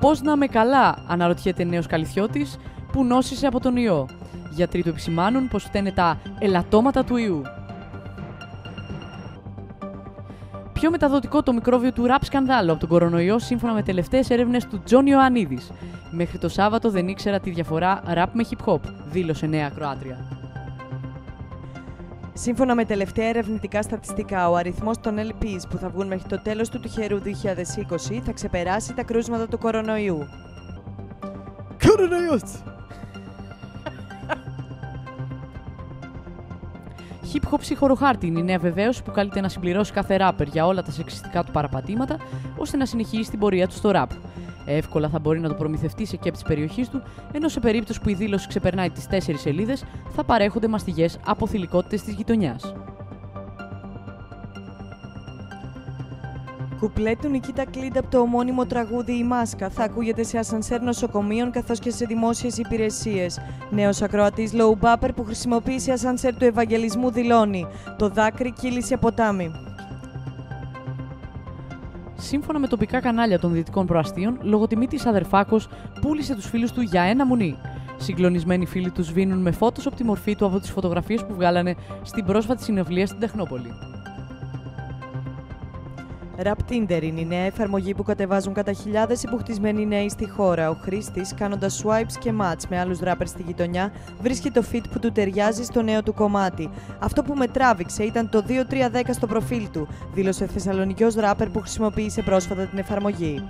Πώς να είμαι καλά, αναρωτιέται νέος Καλυθιώτης που νόσησε από τον ιό. Γιατροί του επισημάνουν πως φταίνε τα ελαττώματα του ιού. Πιο μεταδοτικό το μικρόβιο του ραπ σκανδάλου από τον κορονοϊό, σύμφωνα με τελευταίες έρευνες του Τζον Ιωαννίδης. Μέχρι το Σάββατο δεν ήξερα τη διαφορά ραπ με hip hop, δήλωσε νέα ακροάτρια. Σύμφωνα με τελευταία ερευνητικά στατιστικά, ο αριθμός των LPs που θα βγουν μέχρι το τέλος του τυχερού 2020 θα ξεπεράσει τα κρούσματα του κορονοϊού. Κορονοϊός! Hip hop συγχωροχάρτη είναι η νέα βεβαίωση που καλείται να συμπληρώσει κάθε ράπερ για όλα τα σεξιστικά του παραπατήματα, ώστε να συνεχίσει την πορεία του στο ραπ. Εύκολα θα μπορεί να το προμηθευτεί σε κέπ της περιοχής του, ενώ σε περίπτωση που η δήλωση ξεπερνάει τις 4 σελίδες, θα παρέχονται μαστιγές από θηλυκότητες της γειτονιάς. Κουπλέ του Νικήτα Κλίντα από το ομώνυμο τραγούδι «Η Μάσκα» θα ακούγεται σε ασανσέρ νοσοκομείων καθώς και σε δημόσιες υπηρεσίες. Νέος ακροατής Low Bapper που χρησιμοποίησε ασανσέρ του Ευαγγελισμού δηλώνει «Το δάκρυ κύλησε ποτάμι». Σύμφωνα με τοπικά κανάλια των δυτικών προαστίων, λόγω τιμή της αδερφάκος πούλησε τους φίλους του για ένα μουνί. Συγκλονισμένοι φίλοι του σβήνουν με Photoshop τη μορφή του από τις φωτογραφίες που βγάλανε στην πρόσφατη συναυλία στην Τεχνόπολη. Rap Tinder είναι η νέα εφαρμογή που κατεβάζουν κατά χιλιάδες υποκτισμένοι νέοι στη χώρα. Ο χρήστης, κάνοντας swipes και match με άλλους rappers στη γειτονιά, βρίσκει το feed που του ταιριάζει στο νέο του κομμάτι. Αυτό που με τράβηξε ήταν το 2310 στο προφίλ του, δήλωσε Θεσσαλονικιός rapper που χρησιμοποίησε πρόσφατα την εφαρμογή.